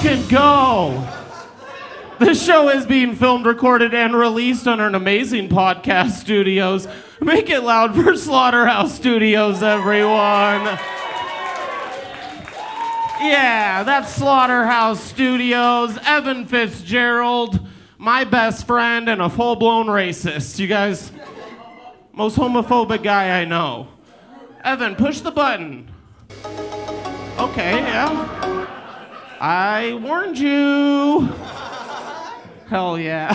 fucking go. This show is being filmed, recorded, and released on an amazing podcast studios. Make it loud for Slaughterhouse Studios, everyone. Yeah, that's Slaughterhouse Studios. Evan Fitzgerald, my best friend and a full-blown racist. You guys, most homophobic guy I know. Evan, push the button. Okay, yeah. I warned you. Hell yeah.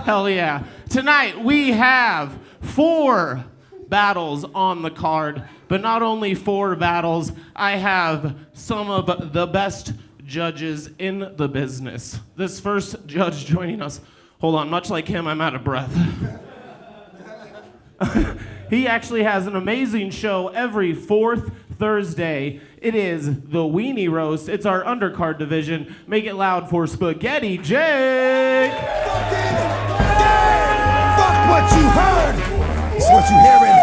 Hell yeah. Tonight we have 4 battles on the card, but not only 4 battles, I have some of the best judges in the business. This first judge joining us, hold on, much like him, I'm out of breath. He actually has an amazing show every 4th Thursday. It is the Weenie Roast. It's our undercard division. Make it loud for Spaghetti Jake. Fuck what you heard. It's what you hearing.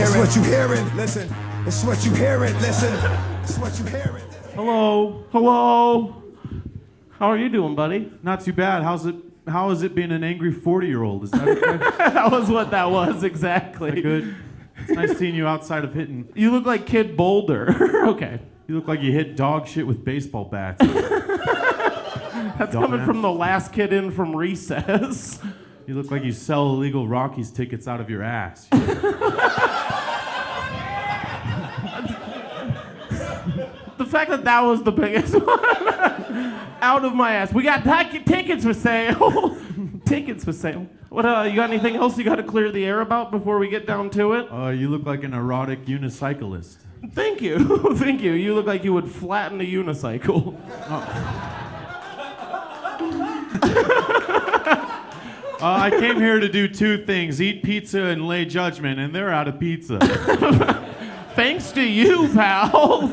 It's what you hearing. Listen. It's what you hearing. Listen. It's what you hearing. Hello. Hello. How are you doing, buddy? Not too bad. How is it being an angry 40-year-old? Is that okay? That was what that was, exactly. That good? It's nice seeing you outside of hitting. You look like Kid Boulder. Okay. You look like you hit dog shit with baseball bats. That's coming from the last kid in from recess. You look like you sell illegal Rockies tickets out of your ass. The fact that was the biggest one. Out of my ass. We got tickets for sale. Tickets for sale. What, you got anything else you got to clear the air about before we get down to it? You look like an erotic unicyclist. Thank you. Thank you. You look like you would flatten a unicycle. I came here to do 2 things, eat pizza and lay judgment, and they're out of pizza. Thanks to you, pal.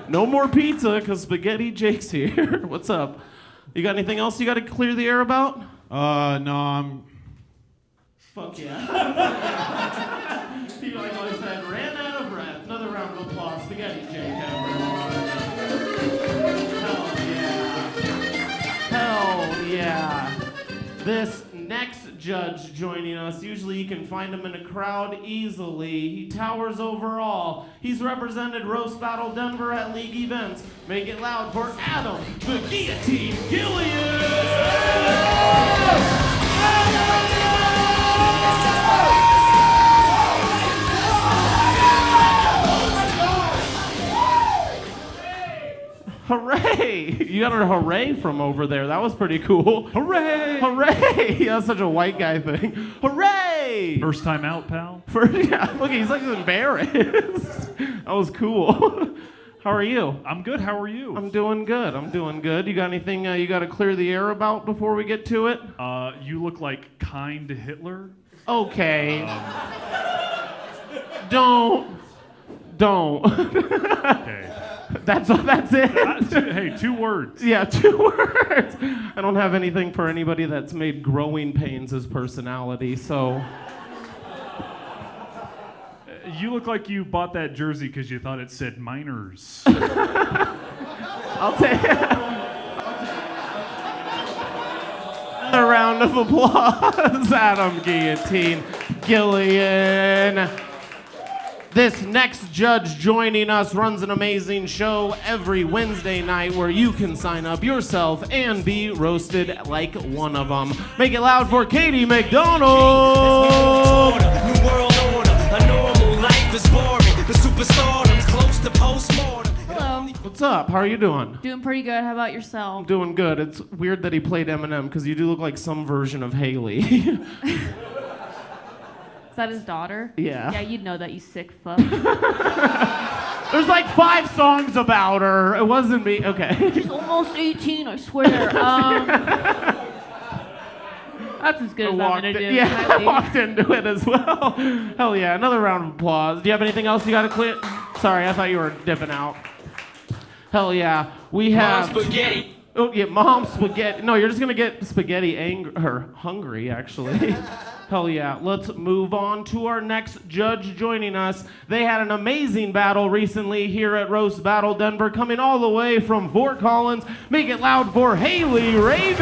No more pizza, because Spaghetti Jake's here. What's up? You got anything else you got to clear the air about? No, I'm... Fuck yeah. He like I said, ran out of breath. Another round of applause. Spaghetti Jake, everyone. Hell yeah. Hell yeah. This next judge joining us, usually you can find him in a crowd easily. He towers over all. He's represented Roast Battle Denver at league events. Make it loud for Adam, the Guillotine Gilliland! Hooray! You got a hooray from over there. That was pretty cool. Hooray! Hooray! That's such a white guy thing. Hooray! First time out, pal? Yeah, look, he's like embarrassed. That was cool. How are you? I'm good. How are you? I'm doing good. I'm doing good. You got anything you got to clear the air about before we get to it? You look like kind Hitler. Okay. Don't. Okay. That's it. Hey, 2 words. Yeah, 2 words. I don't have anything for anybody that's made growing pains his personality, so. You look like you bought that jersey because you thought it said minors. I'll take another round of applause. Adam Guillotine Gillian. This next judge joining us runs an amazing show every Wednesday night where you can sign up yourself and be roasted like one of them. Make it loud for Katie McDonald. New world order, a normal life is boring. The superstardom's close to postmortem. Hello. What's up? How are you doing? Doing pretty good. How about yourself? Doing good. It's weird that he played Eminem because you do look like some version of Haley. Is that his daughter? Yeah. Yeah, you'd know that, you sick fuck. There's like 5 songs about her. It wasn't me. Okay. She's almost 18, I swear. That's as good as I'm gonna do. Yeah, I walked into it as well. Hell yeah. Another round of applause. Do you have anything else you got to clear? Sorry, I thought you were dipping out. Hell yeah. We have... Mom spaghetti. Oh, yeah, Mom spaghetti. No, you're just going to get spaghetti hungry, actually. Hell yeah. Let's move on to our next judge joining us. They had an amazing battle recently here at Roast Battle Denver, coming all the way from Fort Collins. Make it loud for Haley Raven!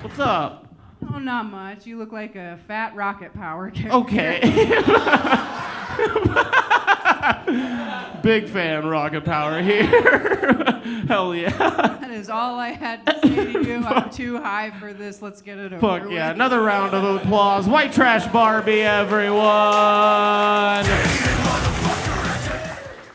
What's up? Oh, not much. You look like a fat rocket power character. Okay. Big fan, Rocket Power here. Hell yeah. That is all I had to say to you. I'm too high for this. Let's get it over Fuck with. yeah. Another round of applause. White Trash Barbie, everyone.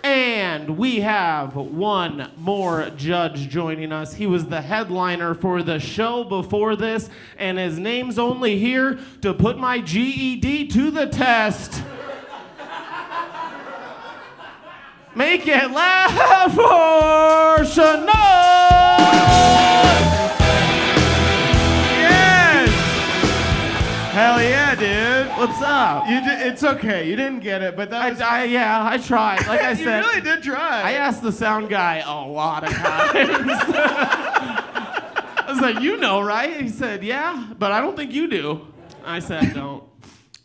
And we have one more judge joining us. He was the headliner for the show before this, and his name's only here to put my GED to the test. Make it loud for Shaunak! Yes! Hell yeah, dude. What's up? It's okay. You didn't get it, but that was... I tried. Like I you said, really did try. I asked the sound guy a lot of times. I was like, you know, right? He said, yeah, but I don't think you do. I said, don't.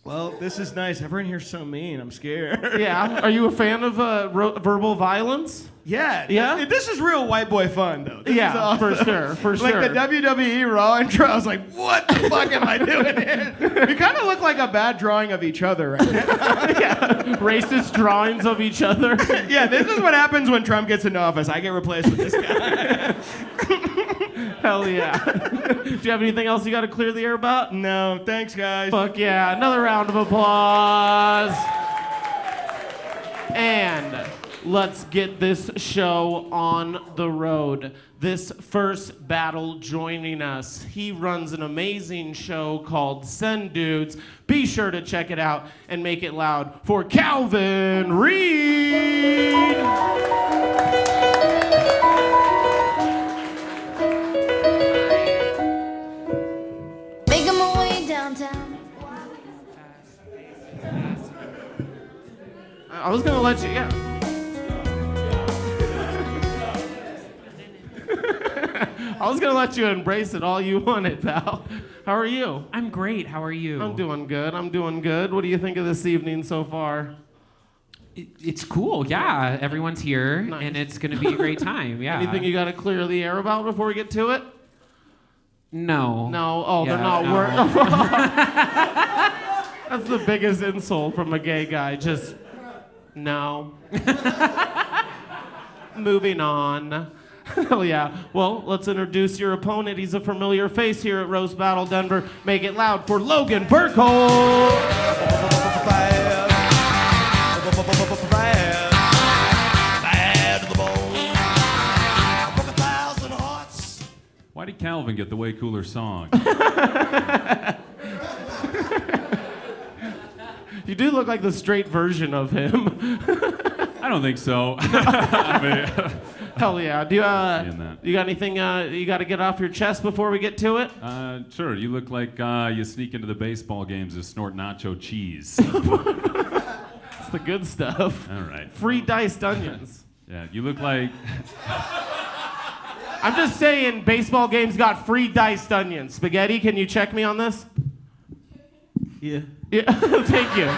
Well, this is nice. Everyone here's so mean. I'm scared. Yeah. Are you a fan of verbal violence? Yeah. Yeah? This is real white boy fun, though. This is Yeah, awesome. for sure, for Like sure. the WWE Raw intro, I was like, what the fuck am I doing here? We kind of look like a bad drawing of each other right now. Yeah. Racist drawings of each other. Yeah, this is what happens when Trump gets into office. I get replaced with this guy. Hell yeah. Do you have anything else you got to clear the air about? No, thanks, guys. Fuck yeah. Another round of applause. And let's get this show on the road. This first battle joining us, he runs an amazing show called Send Dudes. Be sure to check it out and make it loud for Calvin Reid. Making my way downtown. I was gonna let you, yeah. I was gonna let you embrace it all you wanted, pal. How are you? I'm great. How are you? I'm doing good. I'm doing good. What do you think of this evening so far? It's cool. Yeah, everyone's here, Nice. and it's gonna be a great time. Yeah. Anything you got to clear the air about before we get to it? No. No. Oh, Yeah, they're not no. That's the biggest insult from a gay guy. Just no. Moving on. Hell yeah. Well, let's introduce your opponent. He's a familiar face here at Roast Battle Denver. Make it loud for Logan Birkholz. Why did Calvin get the way cooler song? You do look like the straight version of him. I don't think so. I mean, Hell yeah. Do in you that. got anything you got to get off your chest before we get to it? Sure, you look like you sneak into the baseball games to snort nacho cheese. It's the good stuff. All right. Free diced onions. Yeah, you look like... I'm just saying, baseball games got free diced onions. Spaghetti, can you check me on this? Yeah. Yeah. Thank you.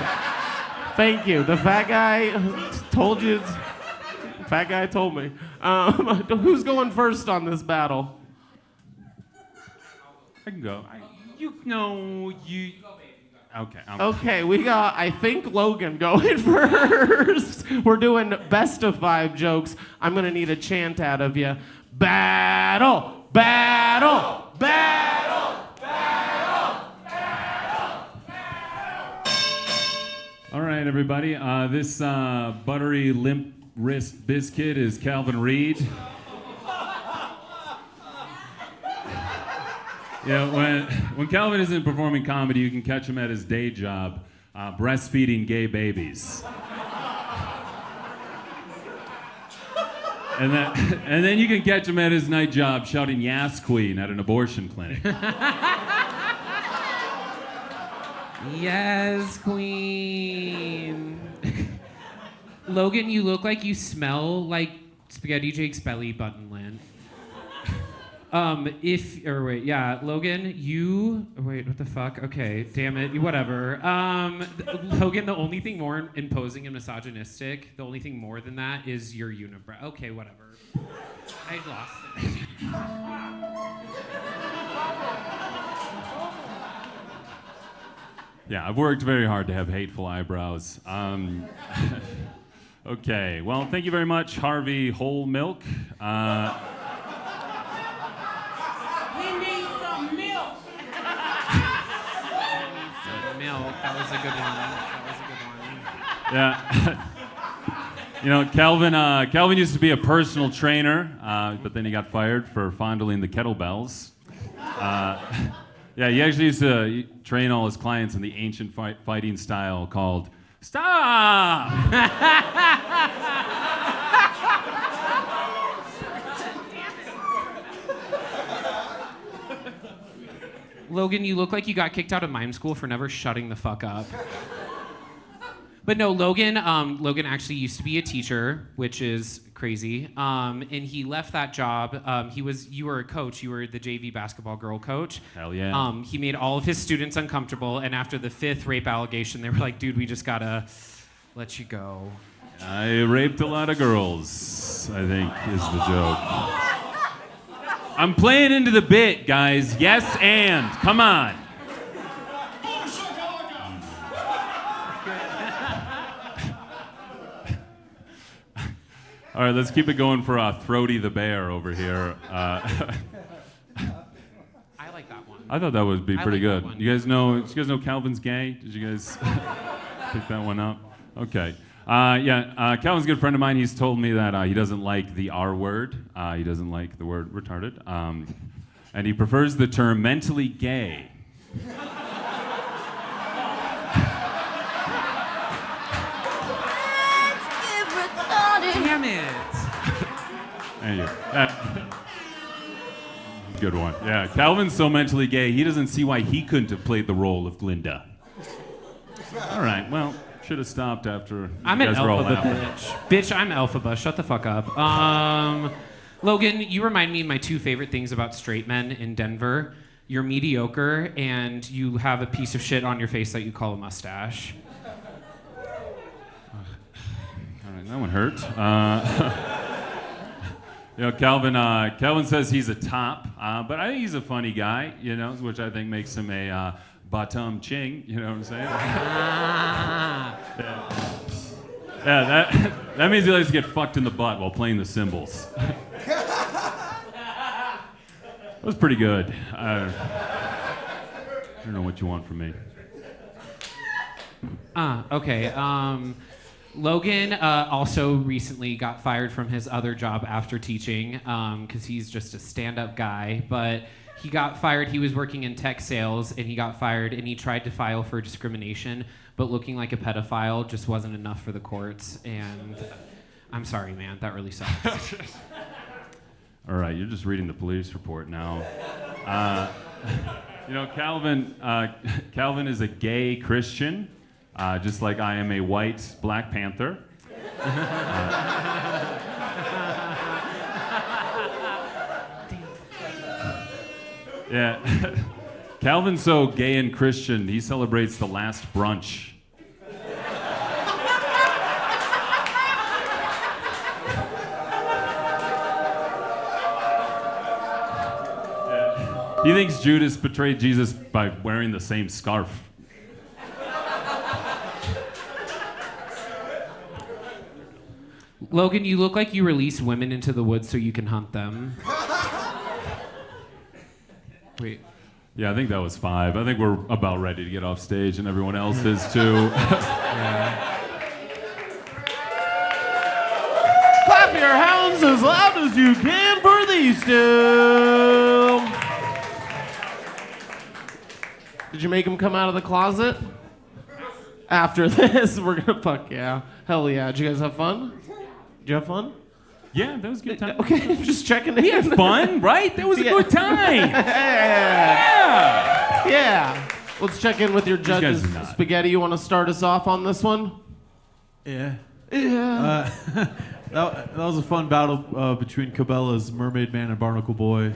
Thank you. The fat guy told you. Fat guy told me. Who's going first on this battle? I can go. Okay. Okay, we got, I think, Logan going first. We're doing best of 5 jokes. I'm going to need a chant out of you. Battle! Battle! Battle! Battle! All right, everybody. This buttery limp wrist biscuit is Calvin Reid. Yeah, when Calvin isn't performing comedy, you can catch him at his day job, breastfeeding gay babies. And then you can catch him at his night job shouting "Yas Queen" at an abortion clinic. Yes, queen. Logan, you look like you smell like Spaghetti Jake's belly button lint. Logan, wait, what the fuck? Okay, damn it, whatever. Logan, the only thing more imposing and misogynistic, the only thing more than that is your unibrow. Okay, whatever. I lost it. Yeah, I've worked very hard to have hateful eyebrows. Okay, well, thank you very much, Harvey Whole Milk. That was a good one. Yeah. You know, Calvin used to be a personal trainer, but then he got fired for fondling the kettlebells. Yeah, he actually used to train all his clients in the ancient fighting style called Stop! Logan, you look like you got kicked out of mime school for never shutting the fuck up. But no, Logan actually used to be a teacher, which is crazy. And he left that job. You were a coach. You were the JV basketball girl coach. Hell yeah. He made all of his students uncomfortable. And after the 5th rape allegation, they were like, dude, we just gotta let you go. I raped a lot of girls, I think is the joke. I'm playing into the bit, guys. Yes, and. Come on. All right, let's keep it going for Throaty the Bear over here. I like that one. I thought that would be pretty like that good. one. You guys know Calvin's gay? Did you guys pick that one up? Okay. Calvin's a good friend of mine. He's told me that he doesn't like the R word. He doesn't like the word retarded. And he prefers the term mentally gay. Damn it. There you go. Good one. Yeah, Calvin's so mentally gay, he doesn't see why he couldn't have played the role of Glinda. All right, well, should have stopped after I'm you an guys were all Elphaba, laughing. bitch. I'm Elphaba. Shut the fuck up. Logan, you remind me of my 2 favorite things about straight men in Denver. You're mediocre, and you have a piece of shit on your face that you call a mustache. All right, that one hurt. Calvin says he's a top, but I think he's a funny guy, which I think makes him a Batum Ching, you know what I'm saying? That means he likes to get fucked in the butt while playing the cymbals. That was pretty good. I don't know what you want from me. Okay. Logan also recently got fired from his other job after teaching because he's just a stand-up guy, but he got fired. He was working in tech sales, and he got fired, and he tried to file for discrimination, but looking like a pedophile just wasn't enough for the courts, and I'm sorry, man. That really sucks. All right, you're just reading the police report now. Calvin is a gay Christian, just like I am a white Black Panther. Yeah. Calvin's so gay and Christian, he celebrates the last brunch. Yeah. He thinks Judas betrayed Jesus by wearing the same scarf. Logan, you look like you release women into the woods so you can hunt them. Wait. Yeah, I think that was 5. I think we're about ready to get off stage, and everyone else is too. Yeah. Clap your hands as loud as you can for these 2. Did you make him come out of the closet? After this, we're gonna fuck yeah. Hell yeah. Did you guys have fun? Did you have fun? Yeah, that was a good time. Okay, just checking in. We had fun, right? That was a good time. Yeah. Let's check in with your judges. guys are not. Spaghetti, you want to start us off on this one? Yeah. That was a fun battle between Cabela's Mermaid Man and Barnacle Boy.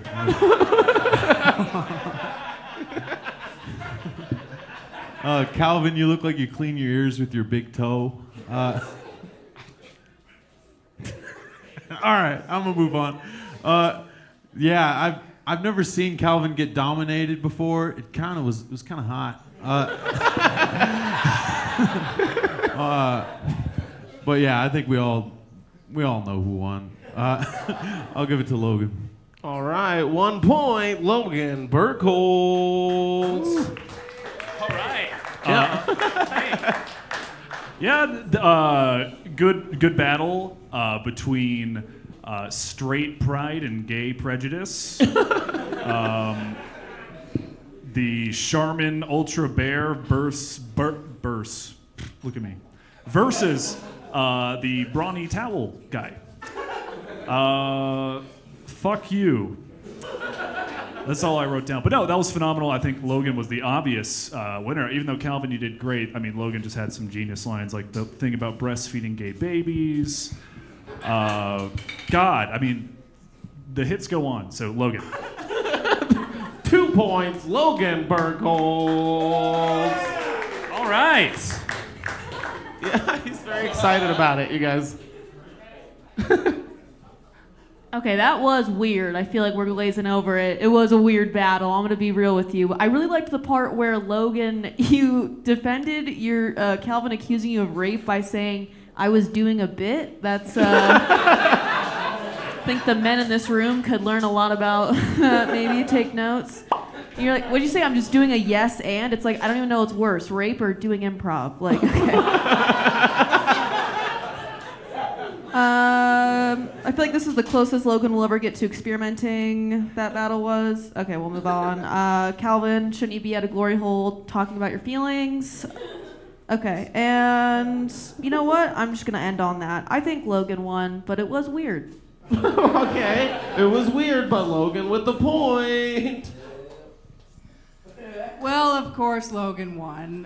Calvin, you look like you clean your ears with your big toe. All right, I'm gonna move on. Yeah, I've never seen Calvin get dominated before. It was kind of hot. But yeah, I think we all know who won. I'll give it to Logan. All right, 1 point, Logan Birkholz. All right. Good battle between straight pride and gay prejudice. The Charmin Ultra Bear burst. Look at me. Versus the brawny towel guy. Fuck you. That's all I wrote down. But no, that was phenomenal. I think Logan was the obvious winner. Even though Calvin, you did great. I mean, Logan just had some genius lines, like the thing about breastfeeding gay babies. God, I mean, the hits go on. So Logan. 2 points, Logan Birkholz. All right. Yeah, he's very excited about it, you guys. Okay, that was weird. I feel like we're glazing over it. It was a weird battle. I'm gonna be real with you. I really liked the part where Logan, you defended your Calvin accusing you of rape by saying I was doing a bit. That's I think the men in this room could learn a lot about. Maybe take notes. And you're like, what'd you say? I'm just doing a yes and. It's like I don't even know what's worse, rape or doing improv. Like, okay. I feel like this is the closest Logan will ever get to experimenting. That battle was. Okay, we'll move on. Calvin, shouldn't you be at a glory hole talking about your feelings? Okay, and you know what? I'm just gonna end on that. I think Logan won, but it was weird. Okay, it was weird, but Logan with the point. Well, of course, Logan won.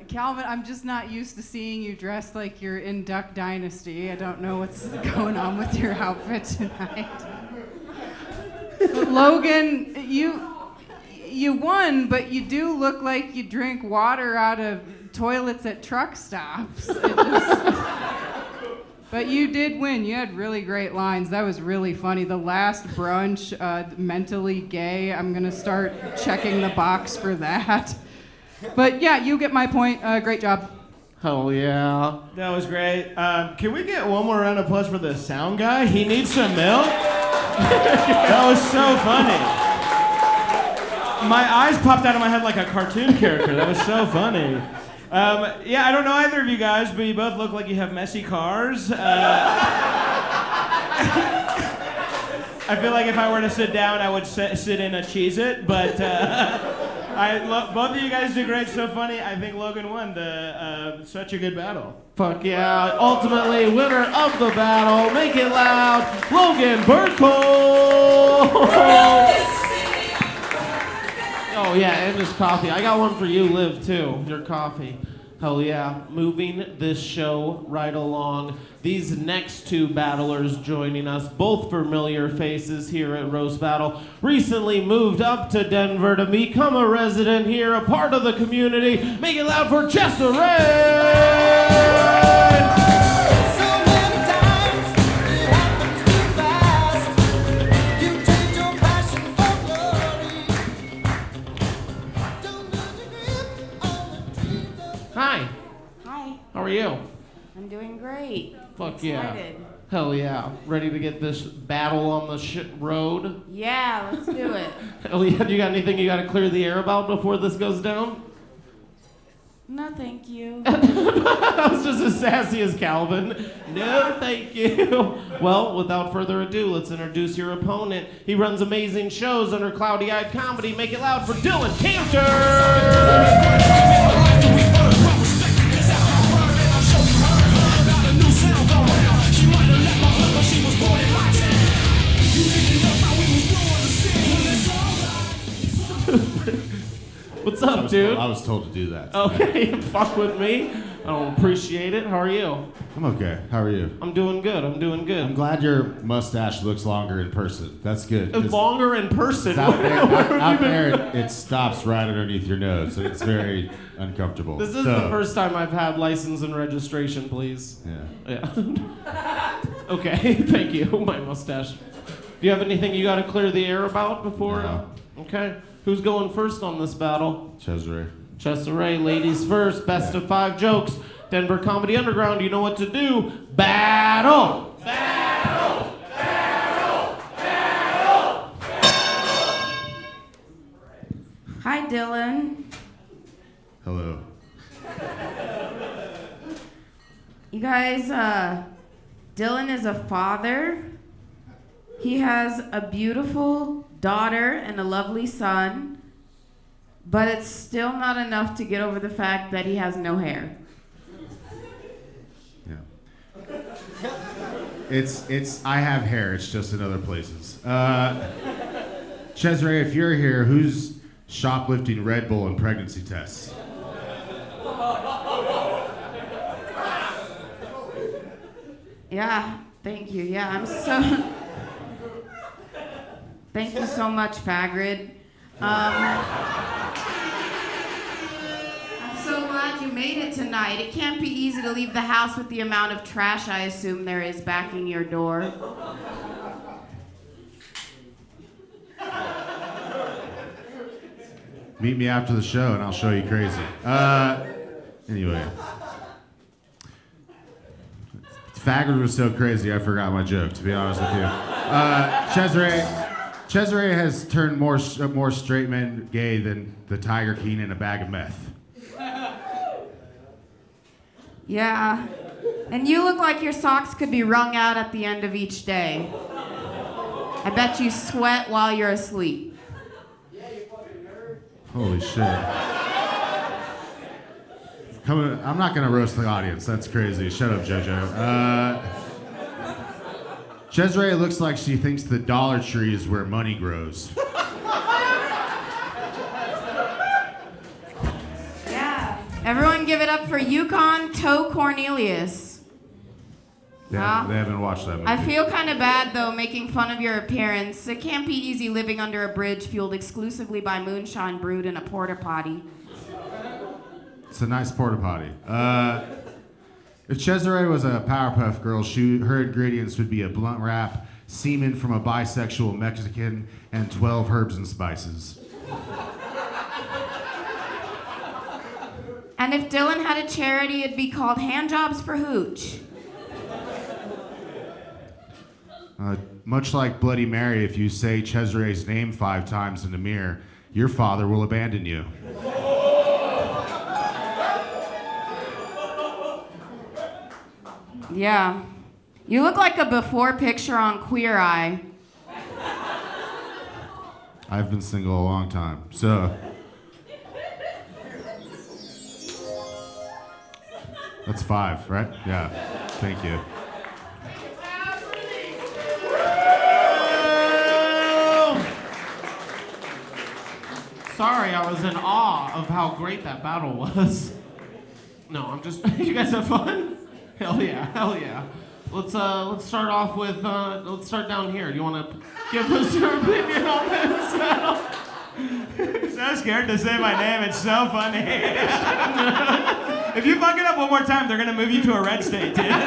Calvin, I'm just not used to seeing you dressed like you're in Duck Dynasty. I don't know what's going on with your outfit tonight. But Logan, you won, but you do look like you drink water out of toilets at truck stops. But you did win. You had really great lines. That was really funny. The last brunch, mentally gay. I'm going to start checking the box for that. But yeah, you get my point. Great job. Hell yeah. That was great. Can we get one more round of applause for the sound guy? He needs some milk? That was so funny. My eyes popped out of my head like a cartoon character. That was so funny. Yeah, I don't know either of you guys, but you both look like you have messy cars. I feel like if I were to sit down, I would sit in a Cheez-It, but both of you guys did great, so funny. I think Logan won such a good battle. Fuck yeah. Ultimately, winner of the battle, make it loud, Logan Birkholz. Oh yeah, and his coffee. I got one for you, Liv, too. Your coffee. Hell yeah. Moving this show right along. These next two battlers joining us, both familiar faces here at Roast Battle, recently moved up to Denver to become a resident here, a part of the community. Make it loud for Chesarae! Hi. Hi. How are you? I'm doing great. Fuck Excited. yeah. Hell yeah. Ready to get this battle on the road? Yeah, let's do it. Hell yeah. Do you got anything you got to clear the air about before this goes down? No, thank you. I was just as sassy as Calvin. No, thank you. Well, without further ado, let's introduce your opponent. He runs amazing shows under Cloudy Eyed Comedy. Make it loud for Dylan Kantor! What's up, dude? I was told to do that. Okay, fuck with me. I don't appreciate it. How are you? I'm okay. How are you? I'm doing good. I'm doing good. I'm glad your mustache looks longer in person. That's good. It's longer in person. Out there, it stops right underneath your nose, and it's very uncomfortable. This is the first time I've had license and registration, please. Yeah. Yeah. Okay, thank you, my mustache. Do you have anything you got to clear the air about before? No. Okay. Who's going first on this battle? Chesarae. Chesarae, ladies first. Best of 5 jokes. Denver Comedy Underground, you know what to do. Battle! Battle! Battle! Battle! Hi, Dylan. Hello. You guys, Dylan is a father. He has a beautiful daughter and a lovely son. But it's still not enough to get over the fact that he has no hair. Yeah. I have hair, it's just in other places. Chesarae, if you're here, who's shoplifting Red Bull and pregnancy tests? Yeah, thank you. Yeah, I'm so... Thank you so much, Fagrid. I'm so glad you made it tonight. It can't be easy to leave the house with the amount of trash I assume there is backing your door. Meet me after the show and I'll show you crazy. Anyway. Fagrid was so crazy I forgot my joke, to be honest with you. Chesarae has turned more straight men gay than the Tiger King in a bag of meth. Yeah. And you look like your socks could be wrung out at the end of each day. I bet you sweat while you're asleep. Holy shit. I'm not gonna roast the audience. That's crazy. Shut up, JoJo. Chesarae looks like she thinks the Dollar Tree is where money grows. Yeah. Everyone give it up for Yukon Toe Cornelius. They haven't watched that movie. I feel kind of bad, though, making fun of your appearance. It can't be easy living under a bridge fueled exclusively by moonshine brewed in a porta potty. It's a nice porta potty. If Chesarae was a Powerpuff Girl, her ingredients would be a blunt wrap, semen from a bisexual Mexican, and 12 herbs and spices. And if Dylan had a charity, it'd be called Handjobs for Hooch. Much like Bloody Mary, if you say Chesarae's name 5 times in the mirror, your father will abandon you. Yeah. You look like a before picture on Queer Eye. I've been single a long time, so... That's 5, right? Yeah. Thank you. Sorry, I was in awe of how great that battle was. No, I'm just... You guys have fun? Hell yeah, hell yeah. Let's start off with, let's start down here. Do you want to give us your opinion on this battle? So scared to say my name, it's so funny. If you fuck it up one more time, they're gonna move you to a red state, dude. Get your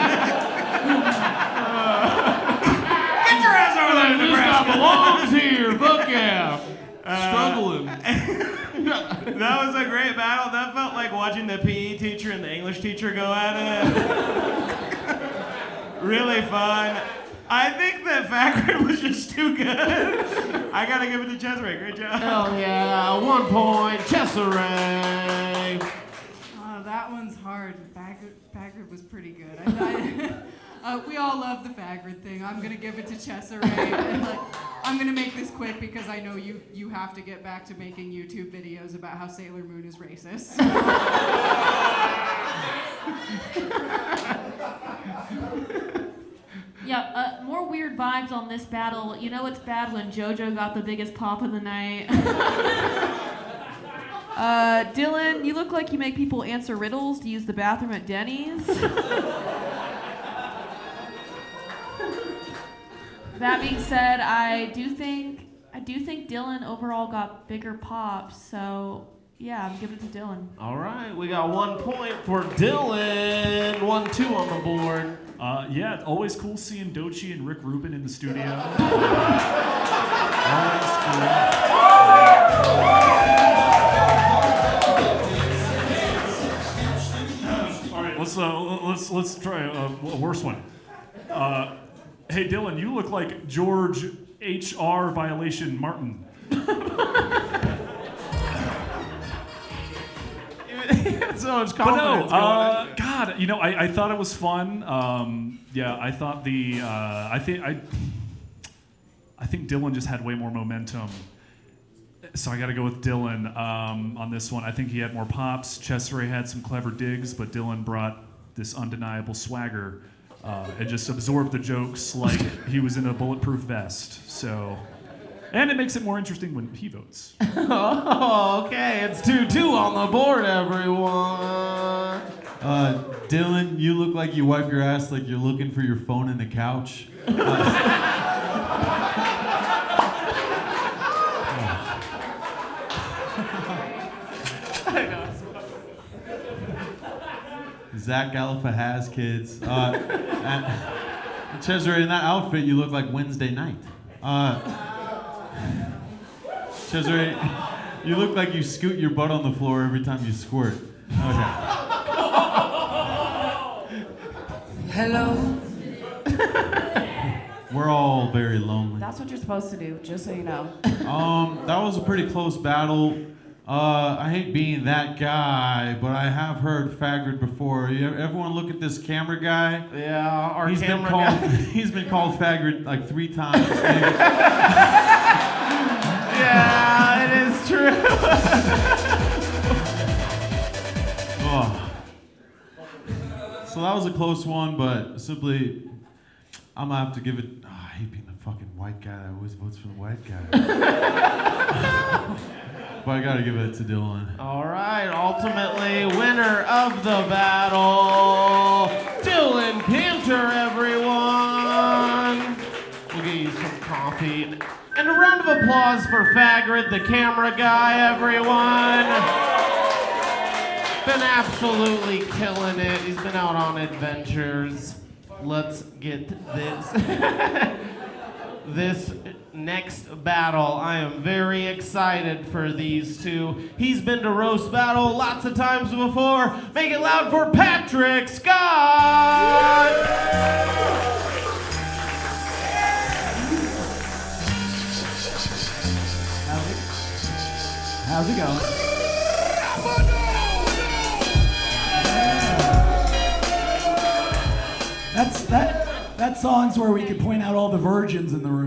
ass over there to Nebraska. Belongs here, fuck yeah. Struggling. That was a great battle. That felt like watching the PE teacher and the English teacher go at it. Really fun. I think that Fagrid was just too good. I gotta give it to Chesarae. Great job. Hell yeah, 1 point, Chesarae. Oh, that one's hard. Fagrid was pretty good. We all love the Fagrid thing. I'm gonna give it to Chesarae. And, I'm gonna make this quick because I know you have to get back to making YouTube videos about how Sailor Moon is racist. Yeah, more weird vibes on this battle. You know it's bad when JoJo got the biggest pop of the night. Dylan, you look like you make people answer riddles to use the bathroom at Denny's. That being said, I do think Dylan overall got bigger pops, so yeah, I'm giving it to Dylan. All right, we got 1 point for Dylan. 1-2 on the board. Yeah, always cool seeing Doechii and Rick Rubin in the studio. Always cool. All right, let's try a worse one. Hey Dylan, you look like George H.R. Violation Martin. So much But no, confidence going in. God, you know, I thought it was fun. Yeah, I thought I think Dylan just had way more momentum. So I got to go with Dylan on this one. I think he had more pops. Chesarae had some clever digs, but Dylan brought this undeniable swagger and just absorbed the jokes like he was in a bulletproof vest. So, and it makes it more interesting when he votes. Oh, okay. It's 2-2 on the board, everyone. Dylan, you look like you wipe your ass like you're looking for your phone in the couch. Zach Galifianakis, kids. And Chesarae, in that outfit, you look like Wednesday night. Chesarae, you look like you scoot your butt on the floor every time you squirt. Okay. Hello. We're all very lonely. That's what you're supposed to do, just so you know. That was a pretty close battle. I hate being that guy, but I have heard faggot before. Everyone look at this camera guy. Yeah, our camera guy. He's been called faggot like 3 times. Yeah, it is true. Oh. So that was a close one, but simply, I'm gonna have to give it. Oh, I hate being the fucking white guy that always votes for the white guy. But I gotta give it to Dylan. All right, ultimately, winner of the battle, Dylan Kantor, everyone. We'll get you some coffee. And a round of applause for Fagrid, the camera guy, everyone. Been absolutely killing it. He's been out on adventures. Let's get this next battle. I am very excited for these two. He's been to roast battle lots of times before. Make it loud for Patrick Scott! How's it going? That song's where we could point out all the virgins in the room.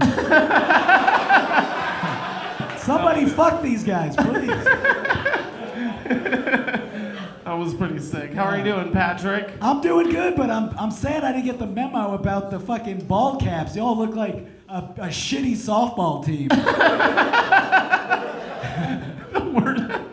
Somebody fuck these guys, please. That was pretty sick. How are you doing, Patrick? I'm doing good, but I'm sad I didn't get the memo about the fucking ball caps. Y'all look like a shitty softball team.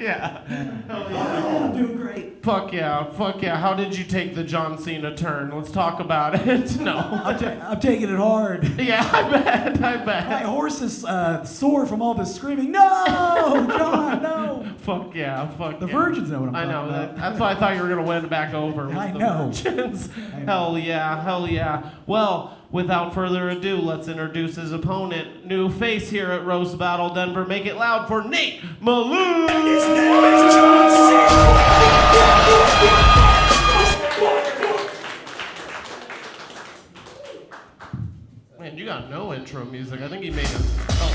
Yeah. I'm doing great. Fuck yeah. How did you take the John Cena turn? Let's talk about it. No. I'm taking it hard. Yeah, I bet. My horse is sore from all the screaming. No, John, no. Fuck yeah. The virgins know what I'm talking about. about. That's why I thought you were going to win back over. I the know. Virgins. I know. Hell yeah. Well, without further ado, let's introduce his opponent. New face here at Roast Battle Denver. Make it loud for Nate Malouf. His name is John Cena. Man, you got no intro music. I think he made it. Oh.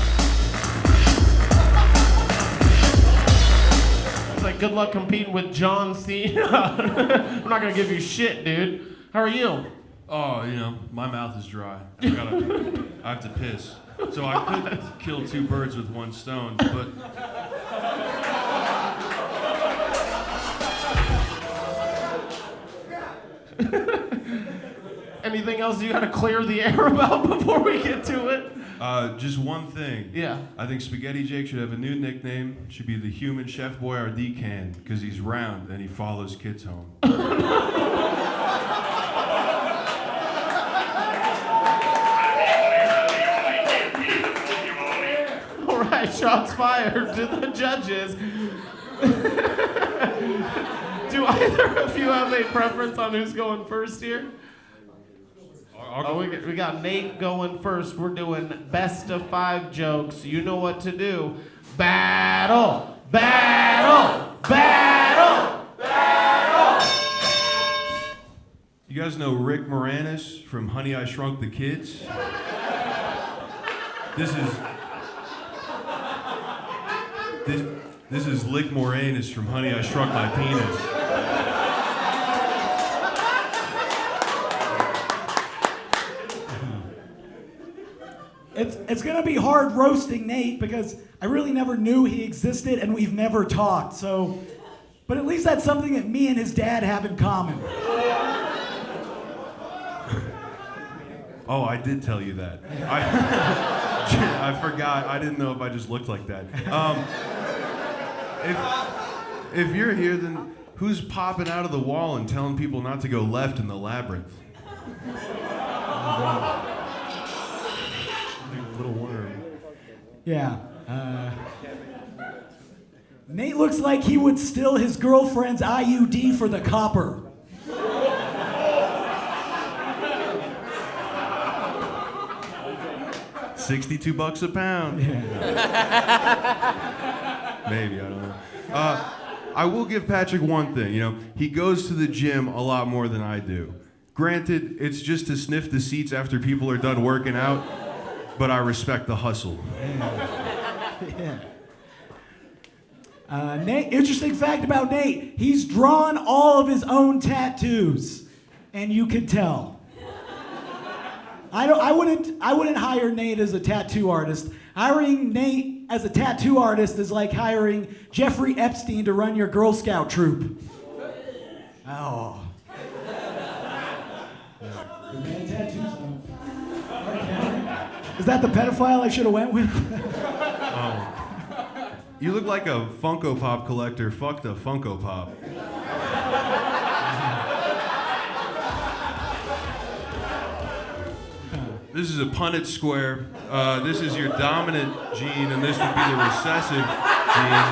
It's like good luck competing with John Cena. I'm not gonna give you shit, dude. How are you? Oh, you know, my mouth is dry. I have to piss. So I could kill 2 birds with 1 stone, but Anything else you gotta clear the air about before we get to it? Just one thing. Yeah. I think Spaghetti Jake should have a new nickname. Should be the Human Chef Boyardee Can, because he's round and he follows kids home. All right, shots fired to the judges. Do either of you have a preference on who's going first here? We got Nate going first. We're doing best of 5 jokes. You know what to do. Battle! Battle! Battle! Battle! You guys know Rick Moranis from Honey, I Shrunk the Kids? This is Lick Moranis from Honey, I Shrunk My Penis. It's gonna be hard roasting Nate because I really never knew he existed and we've never talked. So, but at least that's something that me and his dad have in common. Oh, I did tell you that. I forgot. I didn't know if I just looked like that. If you're here, then who's popping out of the wall and telling people not to go left in the labyrinth? Little worm. Yeah. Nate looks like he would steal his girlfriend's IUD for the copper. $62 a pound. Yeah. Maybe, I don't know. I will give Patrick one thing. You know, he goes to the gym a lot more than I do. Granted, it's just to sniff the seats after people are done working out, but I respect the hustle. Yeah. Nate, interesting fact about Nate, he's drawn all of his own tattoos, and you can tell. I wouldn't hire Nate as a tattoo artist. Hiring Nate as a tattoo artist is like hiring Jeffrey Epstein to run your Girl Scout troop. Oh. Man, tattoos. Is that the pedophile I should have went with? Oh. You look like a Funko Pop collector. Fuck the Funko Pop. This is a Punnett square. This is your dominant gene, and this would be the recessive gene.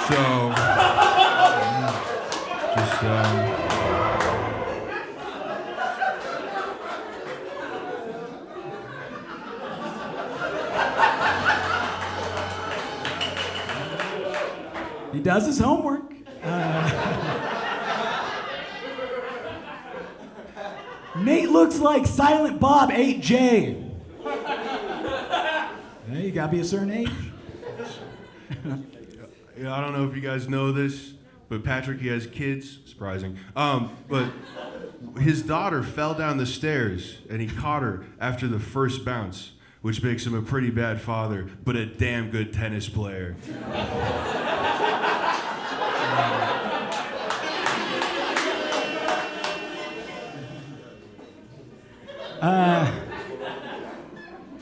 So, just He does his homework. Nate looks like Silent Bob 8J. Hey, you gotta be a certain age. Yeah, I don't know if you guys know this, but Patrick, he has kids. Surprising. But his daughter fell down the stairs, and he caught her after the first bounce, which makes him a pretty bad father, but a damn good tennis player.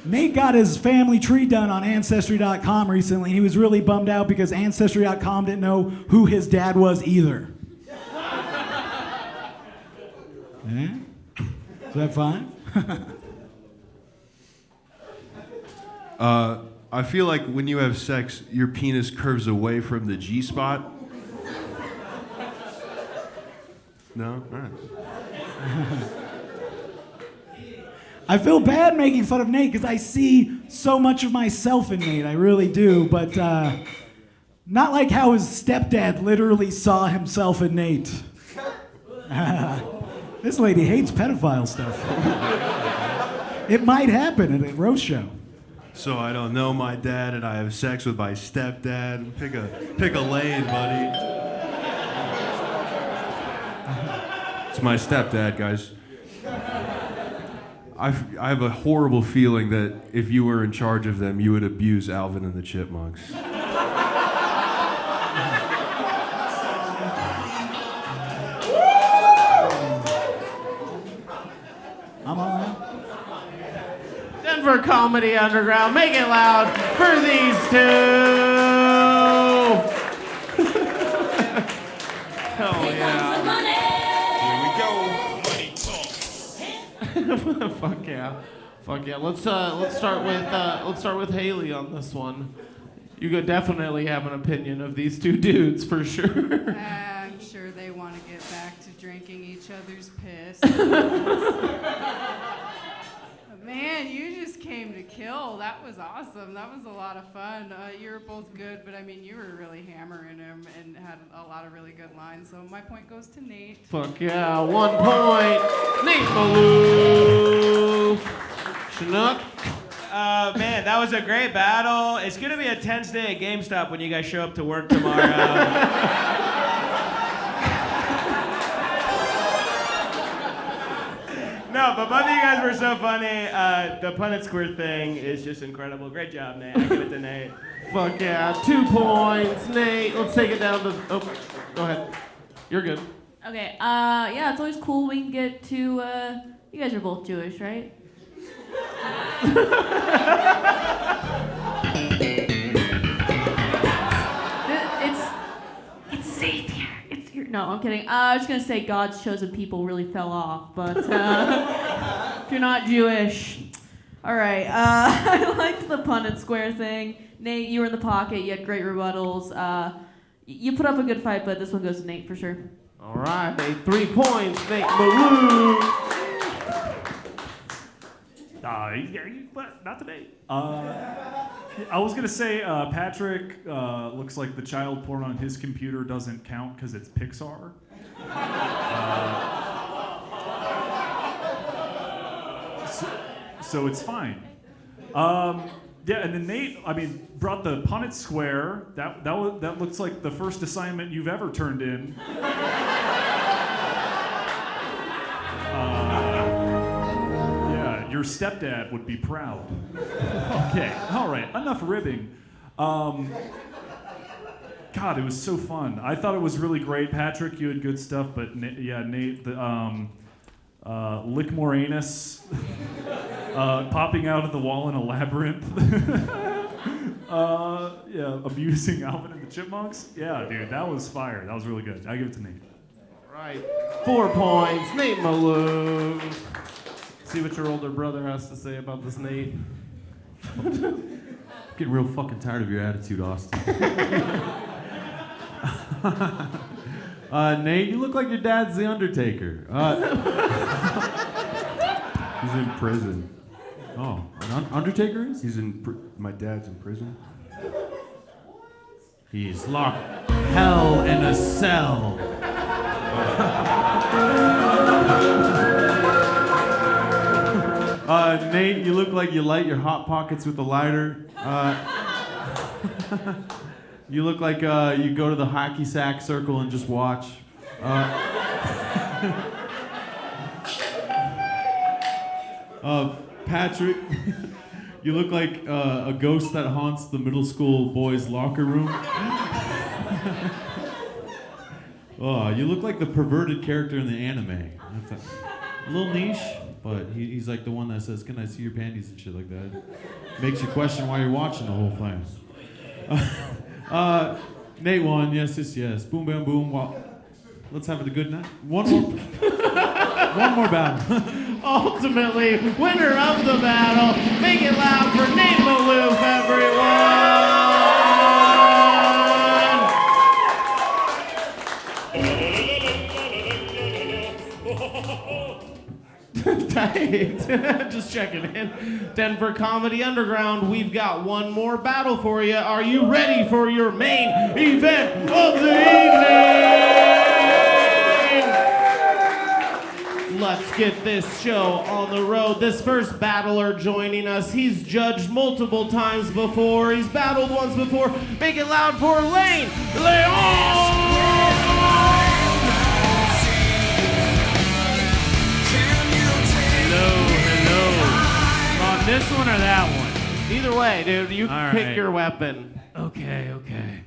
Nate got his family tree done on Ancestry.com recently, and he was really bummed out because Ancestry.com didn't know who his dad was either. Yeah? Is that fine? I feel like when you have sex, your penis curves away from the G-spot. No? All right. I feel bad making fun of Nate because I see so much of myself in Nate. I really do, but not like how his stepdad literally saw himself in Nate. This lady hates pedophile stuff. It might happen at a roast show. So I don't know my dad, and I have sex with my stepdad. Pick a lane, buddy. It's my stepdad, guys. I have a horrible feeling that if you were in charge of them, you would abuse Alvin and the Chipmunks. I'm all right. Denver Comedy Underground. Make it loud for these two. Oh yeah. Fuck yeah. Fuck yeah. Let's start with Haley on this one. You could definitely have an opinion of these two dudes for sure. I'm sure they want to get back to drinking each other's piss. Man, you just came to kill. That was awesome. That was a lot of fun. You were both good, but I mean, you were really hammering him and had a lot of really good lines. So my point goes to Nate. Fuck yeah, 1 point. Nate Malouf. Shaunak. Man, that was a great battle. It's gonna be a tense day at GameStop when you guys show up to work tomorrow. No, but both of you guys were so funny. The Punnett Square thing is just incredible. Great job, Nate. I give it to Nate. Fuck yeah, 2 points. Nate, let's take it down to. Oh, go ahead. You're good. Okay. Yeah, it's always cool we can get to. You guys are both Jewish, right? It's safe here. It's here. No, I'm kidding. I was gonna say God's chosen people really fell off, but if you're not Jewish, all right. I liked the Punnett Square thing. Nate, you were in the pocket. You had great rebuttals. You put up a good fight, but this one goes to Nate for sure. All right, 3 points. Nate Malouf. Not today. I was gonna say Patrick looks like the child porn on his computer doesn't count because it's Pixar. So it's fine. Yeah, and then Nate, I mean, brought the Punnett Square. That looks like the first assignment you've ever turned in. Your stepdad would be proud. Okay, all right, enough ribbing. God, it was so fun. I thought it was really great. Patrick, you had good stuff, but Nate, the lick more anus, popping out of the wall in a labyrinth. Abusing Alvin and the Chipmunks. Yeah, dude, that was fire. That was really good. I give it to Nate. All right, 4 points. Nate Malouf. See what your older brother has to say about this, Nate. Getting real fucking tired of your attitude, Austin. Nate, you look like your dad's the Undertaker. He's in prison. Oh, an Undertaker is? He's in. My dad's in prison. He's locked hell in a cell. Nate, you look like you light your Hot Pockets with a lighter. You look like you go to the hacky sack circle and just watch. Patrick, you look like a ghost that haunts the middle school boys' locker room. You look like the perverted character in the anime. That's a little niche. But he's like the one that says, "Can I see your panties?" and shit like that. Makes you question why you're watching the whole thing. Nate won. Yes. Boom, bam, boom. Well, let's have it a good night. One more battle. Ultimately, winner of the battle. Make it loud for Nate Malouf, everyone. Tight. Just checking in. Denver Comedy Underground, we've got one more battle for you. Are you ready for your main event of the evening? Let's get this show on the road. This first battler joining us, he's judged multiple times before. He's battled once before. Make it loud for Lane Leon! Hello. On this one or that one? Either way, dude, you All pick right. your weapon. Okay.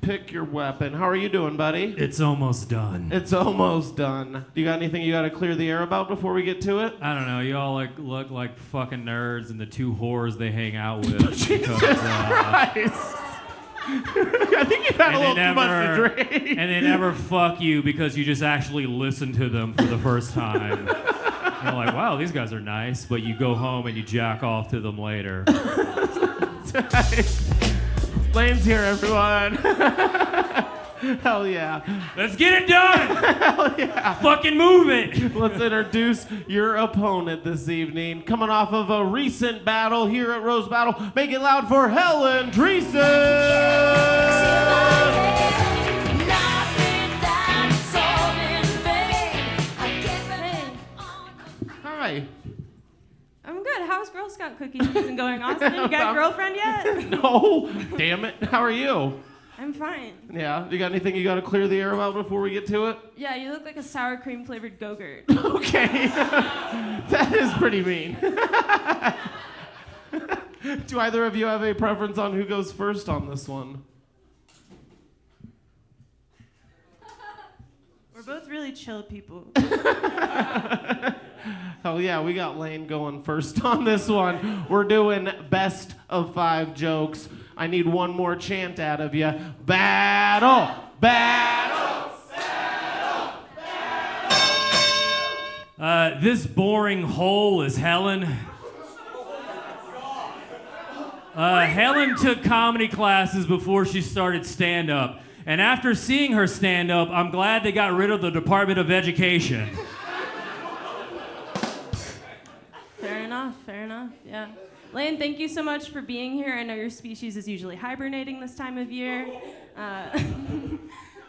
Pick your weapon. How are you doing, buddy? It's almost done. It's almost done. Do you got anything you got to clear the air about before we get to it? I don't know. You all look like fucking nerds and the two whores they hang out with. Jesus Christ. I think you've had a little too much to drink. And they never fuck you because you just actually listen to them for the first time. You're like, wow, these guys are nice, but you go home and you jack off to them later. Lane's here, everyone. Hell yeah. Let's get it done. Hell yeah. Fucking move it. Let's introduce your opponent this evening. Coming off of a recent battle here at Rose Battle, make it loud for Helen Driesen. Hi. I'm good. How's Girl Scout cookie season going, Austin? You got a girlfriend yet? No. Damn it. How are you? I'm fine. Yeah. You got anything you got to clear the air about before we get to it? Yeah, you look like a sour cream flavored Go-Gurt. Okay. That is pretty mean. Do either of you have a preference on who goes first on this one? We're both really chill people. Hell yeah, we got Lane going first on this one. We're doing best of 5 jokes. I need one more chant out of you. Battle! Battle! This boring hole is Helen. Helen took comedy classes before she started stand-up. And after seeing her stand-up, I'm glad they got rid of the Department of Education. Fair enough, yeah. Lane, thank you so much for being here. I know your species is usually hibernating this time of year.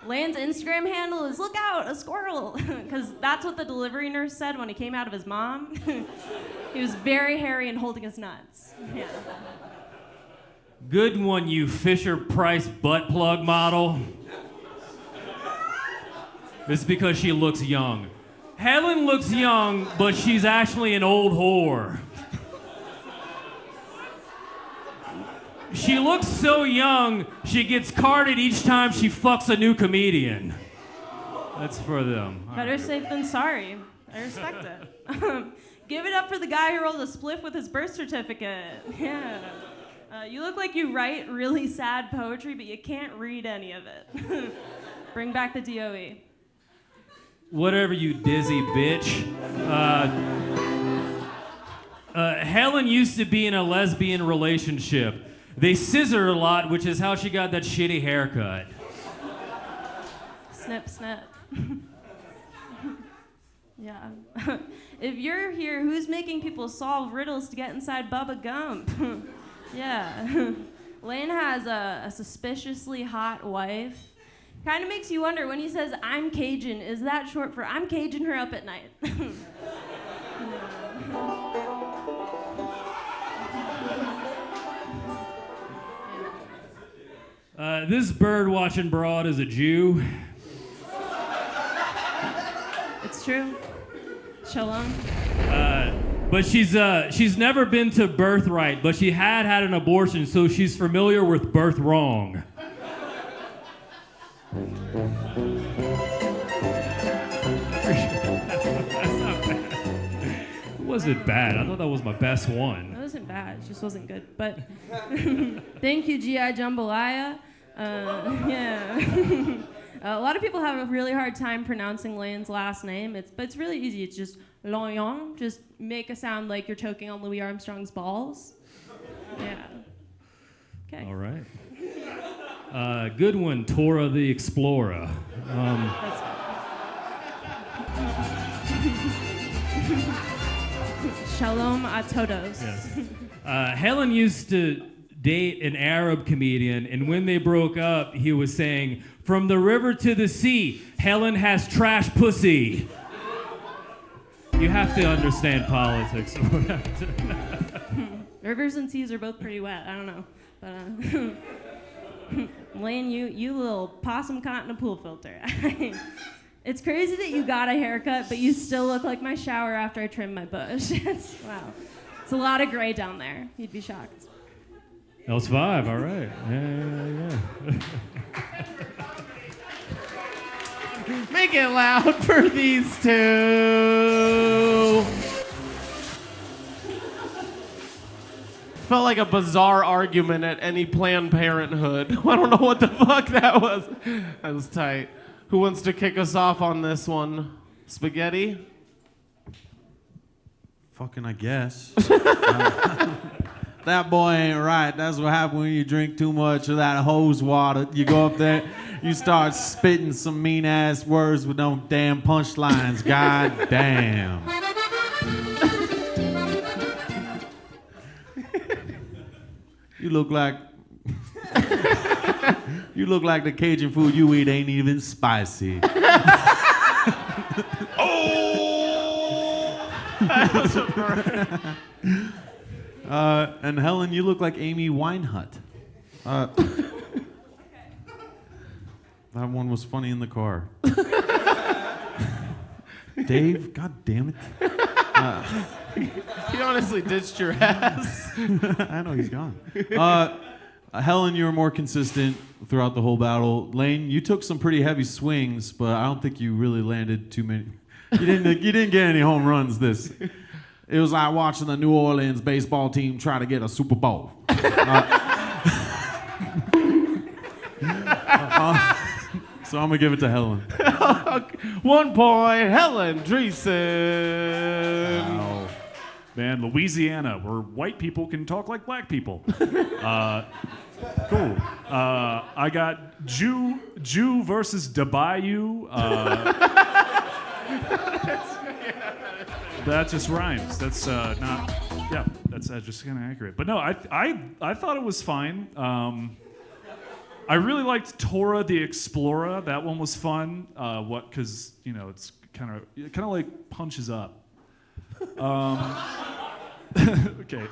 Lane's Instagram handle is look out, a squirrel, because that's what the delivery nurse said when he came out of his mom. He was very hairy and holding his nuts. Yeah. Good one, you Fisher-Price butt plug model. This is because she looks young. Helen looks young, but she's actually an old whore. She looks so young, she gets carded each time she fucks a new comedian. That's for them. Better safe than sorry. I respect it. Give it up for the guy who rolled a spliff with his birth certificate. Yeah. You look like you write really sad poetry, but you can't read any of it. Bring back the DOE. Whatever, you dizzy bitch. Helen used to be in a lesbian relationship. They scissor a lot, which is how she got that shitty haircut. Snip, snip. Yeah. If you're here, who's making people solve riddles to get inside Bubba Gump? Yeah. Lane has a suspiciously hot wife. Kind of makes you wonder when he says, I'm Cajun, is that short for I'm caging her up at night? This bird-watching broad is a Jew. It's true. Shalom. But she's never been to Birthright, but she had an abortion, so she's familiar with birth wrong. It wasn't bad. I thought that was my best one. It wasn't bad. It just wasn't good. But thank you, G.I. Jambalaya. Yeah. A lot of people have a really hard time pronouncing Lane's last name. But it's really easy. It's just Lonion. Just make a sound like you're choking on Louis Armstrong's balls. Yeah. Okay. All right. Good one, Tora the Explorer. Shalom a todos. Yes. Helen used to date an Arab comedian, and when they broke up, he was saying, "From the river to the sea, Helen has trash pussy." You have to understand politics. Rivers and seas are both pretty wet. I don't know, but Lane, you little possum caught in a pool filter. It's crazy that you got a haircut, but you still look like my shower after I trimmed my bush. Wow. It's a lot of gray down there. You'd be shocked. That was 5, all right. Yeah. Make it loud for these two. Felt like a bizarre argument at any Planned Parenthood. I don't know what the fuck that was. That was tight. Who wants to kick us off on this one? Spaghetti? Fucking I guess. That boy ain't right. That's what happens when you drink too much of that hose water. You go up there, you start spitting some mean ass words with no damn punchlines. God damn. You look like the Cajun food you eat ain't even spicy. That was a burn. And Helen, you look like Amy Winehut. That one was funny in the car. Dave, god damn it. He honestly ditched your ass. I know, he's gone. Helen, you were more consistent throughout the whole battle. Lane, you took some pretty heavy swings, but I don't think you really landed too many. You didn't get any home runs this. It was like watching the New Orleans baseball team try to get a Super Bowl. So I'm gonna give it to Helen. 1 point, Helen Driesen. Wow. Man, Louisiana, where white people can talk like black people. Cool. I got Jew versus Dabayou. That just rhymes. That's not. Yeah, that's just kind of accurate. But no, I thought it was fine. I really liked Tora the Explorer. That one was fun. Because it's kind of like punches up. Okay.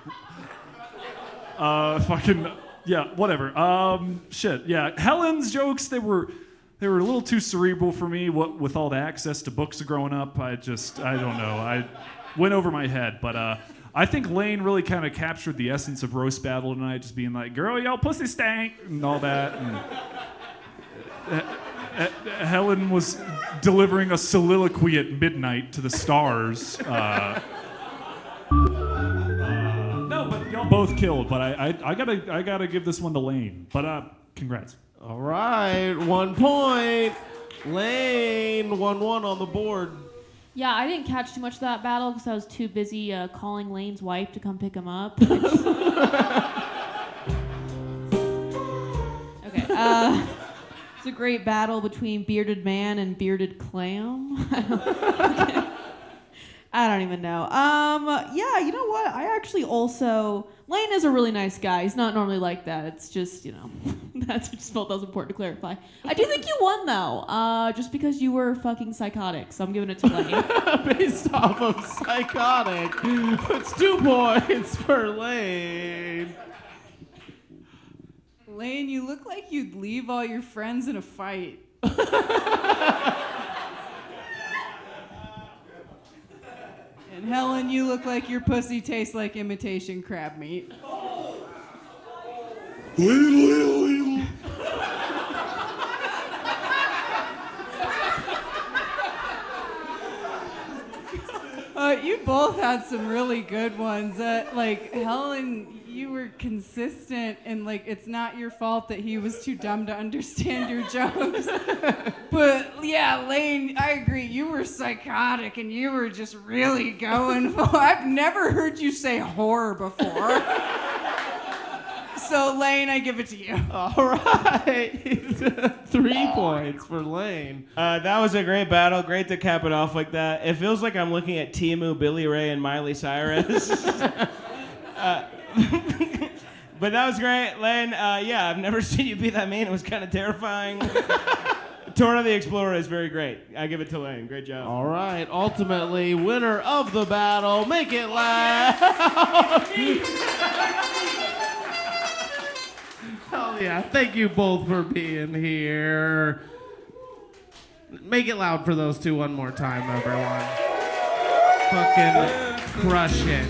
Whatever. Shit. Yeah. Helen's jokes, they were a little too cerebral for me. With all the access to books growing up, I don't know. I went over my head. But I think Lane really kind of captured the essence of roast battle tonight, just being like, "Girl, yo, pussy stank," and all that. And Helen was delivering a soliloquy at midnight to the stars. No, but y'all both killed. But I gotta give this one to Lane. But congrats. All right, 1 point. Lane, 1-1 on the board. Yeah, I didn't catch too much of that battle because I was too busy calling Lane's wife to come pick him up. Okay. It's a great battle between Bearded Man and Bearded Clam. Okay. I don't even know. Yeah, you know what? I actually also... Lane is a really nice guy. He's not normally like that. It's just, that's just felt that was important to clarify. I do think you won, though, just because you were fucking psychotic. So I'm giving it to Lane. Based off of psychotic. It's 2 points for Lane. Lane, you look like you'd leave all your friends in a fight. And Helen, you look like your pussy tastes like imitation crab meat. You both had some really good ones. Helen, you were consistent, and it's not your fault that he was too dumb to understand your jokes. But yeah, Lane, I agree. You were psychotic, and you were just really going for. I've never heard you say whore before. So Lane, I give it to you. All right, 3 points for Lane. That was a great battle. Great to cap it off like that. It feels like I'm looking at Timu, Billy Ray, and Miley Cyrus. But that was great, Lane. Yeah, I've never seen you be that mean. It was kind of terrifying. Tora the Explorer is very great. I give it to Lane. Great job. All right, ultimately, winner of the battle. Make it loud. Hell yeah. Thank you both for being here. Make it loud for those two one more time, everyone. Fucking crush it.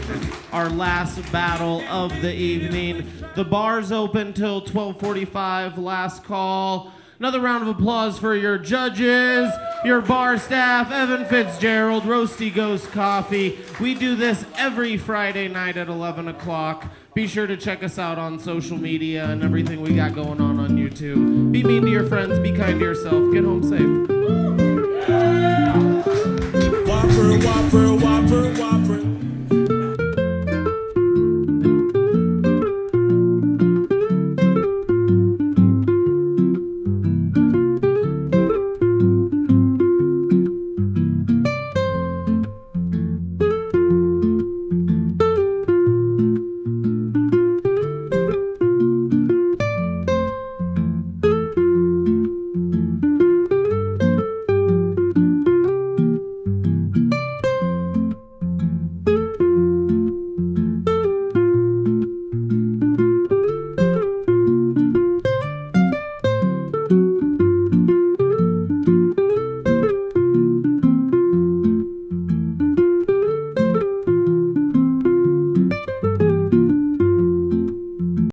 Our last battle of the evening. The bar's open till 12:45. Last call. Another round of applause for your judges. your bar staff, Evan Fitzgerald, Roasty Ghost Coffee. We do this every Friday night at 11 o'clock. Be sure to check us out on social media and everything we got going on YouTube. Be mean to your friends, be kind to yourself, get home safe. Whopper,